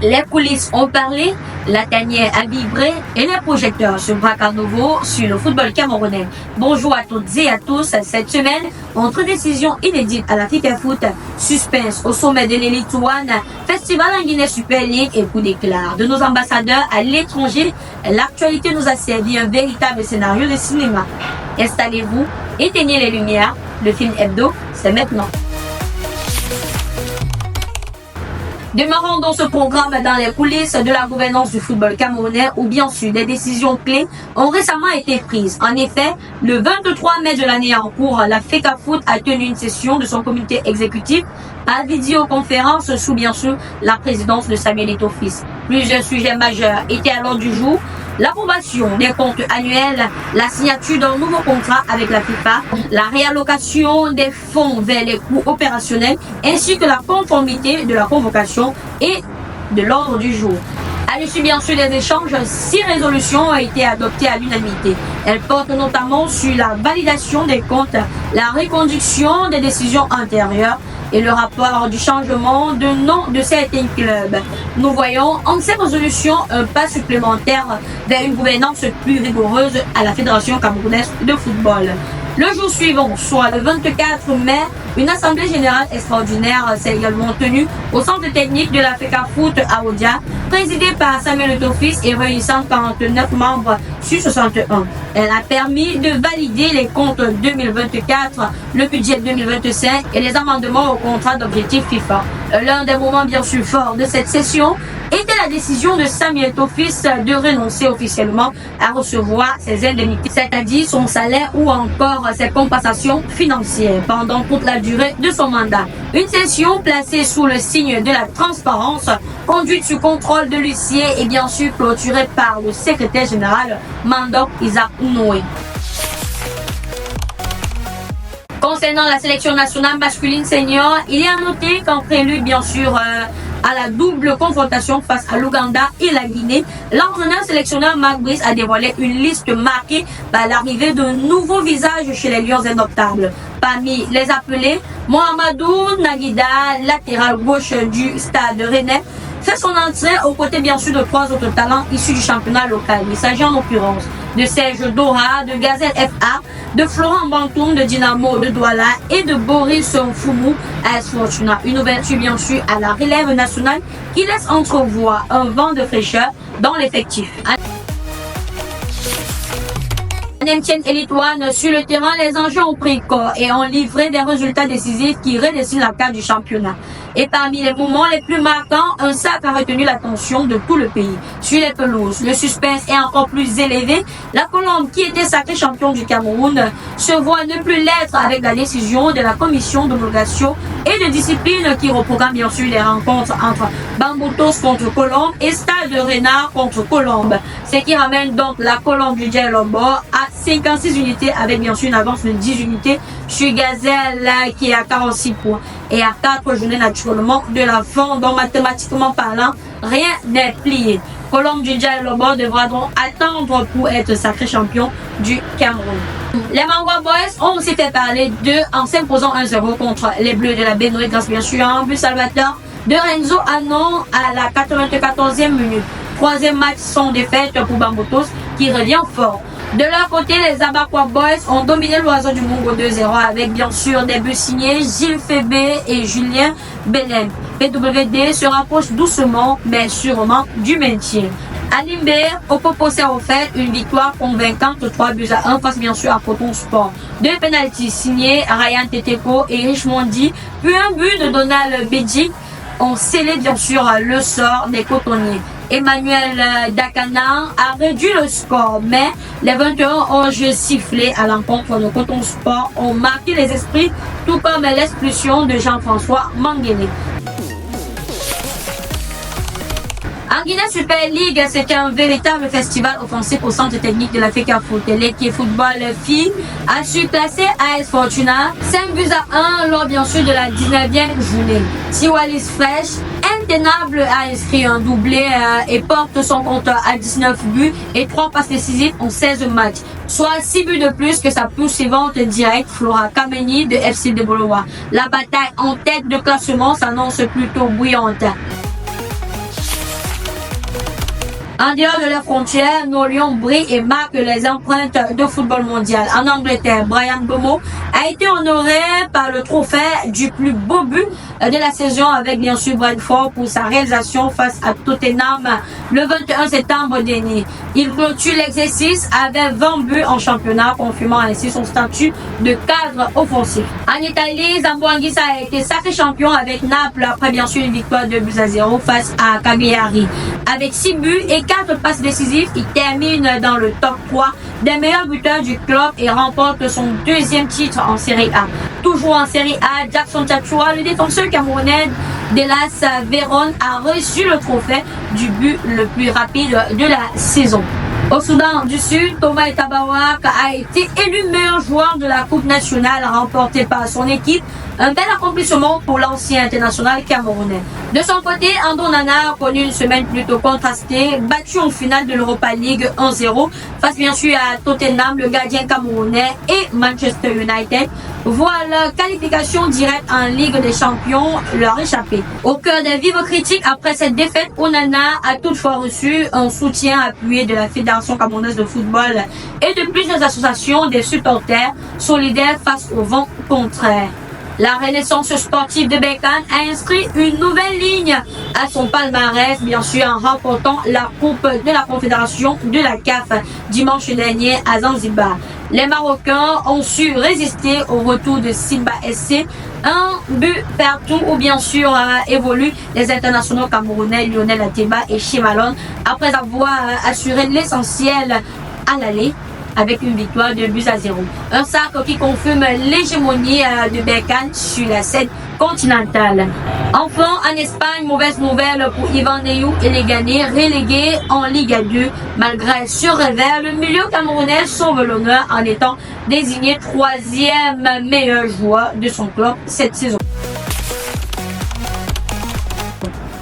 Les coulisses ont parlé, la tanière a vibré et les projecteurs se braquent à nouveau sur le football camerounais. Bonjour à toutes et à tous. Cette semaine, entre décisions inédites à la FIFA Foot, suspense au sommet de l'élite One, festival en Guinée Super League et coup d'éclat de nos ambassadeurs à l'étranger, l'actualité nous a servi un véritable scénario de cinéma. Installez-vous, éteignez les lumières, le film hebdo, c'est maintenant. Démarrons dans ce programme dans les coulisses de la gouvernance du football camerounais où bien sûr des décisions clés ont récemment été prises. En effet, le 23 mai de l'année en cours, la FIFA Foot a tenu une session de son comité exécutif à vidéoconférence sous bien sûr la présidence de Samuel Eto'o-Fils. Plusieurs sujets majeurs étaient à l'ordre du jour. L'approbation des comptes annuels, la signature d'un nouveau contrat avec la FIFA, la réallocation des fonds vers les coûts opérationnels ainsi que la conformité de la convocation et de l'ordre du jour. À l'issue bien sûr des échanges, 6 résolutions ont été adoptées à l'unanimité. Elles portent notamment sur la validation des comptes, la reconduction des décisions antérieures et le rapport du changement de nom de certains clubs. Nous voyons en ces résolutions un pas supplémentaire vers une gouvernance plus rigoureuse à la Fédération camerounaise de football. Le jour suivant, soit le 24 mai, une assemblée générale extraordinaire s'est également tenue au centre technique de la FIFA Foot à Oudia, présidée par Samuel Eto'o-Fils et réunissant 49 membres sur 61. Elle a permis de valider les comptes 2024, le budget 2025 et les amendements au contrat d'objectifs FIFA. L'un des moments bien sûr forts de cette session était la décision de Samuel Eto'o-Fils de renoncer officiellement à recevoir ses indemnités, c'est-à-dire son salaire ou encore ses compensations financières pendant toute la durée de son mandat. Une session placée sous le signe de la transparence, conduite sous contrôle de l'huissier et bien sûr clôturée par le secrétaire général Mandok Isaac Noé. Concernant la sélection nationale masculine senior, il est à noter qu'en prélude bien sûr à la double confrontation face à l'Ouganda et la Guinée, l'entraîneur sélectionneur Marc Brice a dévoilé une liste marquée par l'arrivée de nouveaux visages chez les Lions indoptables. Parmi les appelés, Mohamedou Naguida, latéral gauche du Stade Rennais, fait son entrée aux côtés bien sûr de 3 autres talents issus du championnat local. Il s'agit en l'occurrence de Serge Dora, de Gazelle FA, de Florent Bantoum, de Dynamo de Douala et de Boris Foumou à AS Fortuna. Une ouverture bien sûr à la relève nationale qui laisse entrevoir un vent de fraîcheur dans l'effectif. Elite One, sur le terrain, les enjeux ont pris corps et ont livré des résultats décisifs qui redessinent la carte du championnat. Et parmi les moments les plus marquants, un sac a retenu l'attention de tout le pays. Sur les pelouses, le suspense est encore plus élevé. La Colombe, qui était sacré champion du Cameroun, se voit ne plus l'être avec la décision de la commission d'homologation et de discipline qui reprogramme bien sûr les rencontres entre Bamboutos contre Colombe et Stade Renard contre Colombe. Ce qui ramène donc la Colombe du Djellombo à 56 unités avec bien sûr une avance de 10 unités sur Gazelle qui est à 46 points et à 4 journées naturellement de la fin, donc mathématiquement parlant, rien n'est plié. Colombe du Djellombo devra donc attendre pour être sacré champion du Cameroun. Les Mangwa Boys ont aussi fait parler d'eux en s'imposant 1-0 contre les Bleus de la Bénoïde grâce bien sûr à un but salvateur de Renzo Anon à la 94e minute. 3e match sans défaite pour Bamboutos qui revient fort. De leur côté, les Abakwa Boys ont dominé l'Oiseau du Mungo 2-0 avec bien sûr des buts signés Gilles Fébé et Julien Belem. PWD se rapproche doucement mais sûrement du maintien. À Limbe, Opopo s'est offert une victoire convaincante 3-1 face bien sûr à Coton Sport. 2 pénaltys signés Ryan Teteko et Richmondi, puis un but de Donald Bédic ont scellé bien sûr le sort des cotonniers. Emmanuel Dakana a réduit le score, mais les 21 hors-jeu sifflés à l'encontre de Coton Sport ont marqué les esprits, tout comme l'expulsion de Jean-François Manguele. En Guinée Super League, c'était un véritable festival offensif au centre technique de la FIFA Foot. L'équipe football filles a su placer AS Fortuna 5-1 lors bien sûr de la 19e journée. Tiwalis Fresh, intenable, a inscrit un doublé et porte son compteur à 19 buts et 3 passes décisives en 16 matchs, soit 6 buts de plus que sa poursuivante directe Flora Kameni de FC de Bolowa. La bataille en tête de classement s'annonce plutôt bouillante. En dehors de leurs frontières, nos Lions brillent et marquent les empreintes de football mondial. En Angleterre, Bryan Mbeumo a été honoré par le trophée du plus beau but de la saison avec bien sûr Brentford pour sa réalisation face à Tottenham le 21 septembre dernier. Il clôture l'exercice avec 20 buts en championnat, confirmant ainsi son statut de cadre offensif. En Italie, Zambo Anguissa a été sacré champion avec Naples après bien sûr une victoire de 2-0 face à Cagliari. Avec 6 buts et 4 passes décisives, il termine dans le top 3 des meilleurs buteurs du club et remporte son deuxième titre en Serie A. Toujours en Serie A, Jackson Tchachua, le défenseur camerounais d'Hellas Vérone, a reçu le trophée du but le plus rapide de la saison. Au Soudan du Sud, Thomas Etabawak a été élu meilleur joueur de la Coupe nationale remportée par son équipe. Un bel accomplissement pour l'ancien international camerounais. De son côté, Ando Nana a connu une semaine plutôt contrastée, battu en finale de l'Europa League 1-0 face bien sûr à Tottenham, le gardien camerounais, et Manchester United. Voient leur qualification directe en Ligue des Champions leur échapper. Au cœur des vives critiques après cette défaite, Onana a toutefois reçu un soutien appuyé de la Fédération camerounaise de football et de plusieurs associations des supporters solidaires face au vent contraire. La renaissance sportive de Berkane a inscrit une nouvelle ligne à son palmarès, bien sûr en remportant la Coupe de la Confédération de la CAF dimanche dernier à Zanzibar. Les Marocains ont su résister au retour de Simba SC, un but partout où bien sûr évoluent les internationaux camerounais Lionel Ateba et Chimalone après avoir assuré l'essentiel à l'aller avec une victoire de 2-0. Un sac qui confirme l'hégémonie de Berkane sur la scène continentale. Enfin, en Espagne, mauvaise nouvelle pour Ivan Neyou et les Ghanais relégués en Ligue 2. Malgré ce revers, le milieu camerounais sauve l'honneur en étant désigné 3e meilleur joueur de son club cette saison.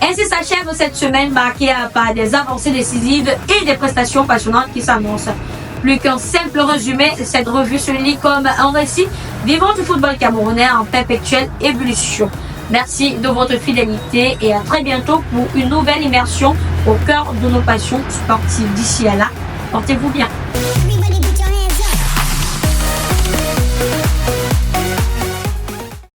Ainsi s'achève cette semaine marquée par des avancées décisives et des prestations passionnantes qui s'annoncent. Plus qu'un simple résumé, cette revue se lit comme un récit vivant du football camerounais en perpétuelle ébullition. Merci de votre fidélité et à très bientôt pour une nouvelle immersion au cœur de nos passions sportives. D'ici à là, portez-vous bien.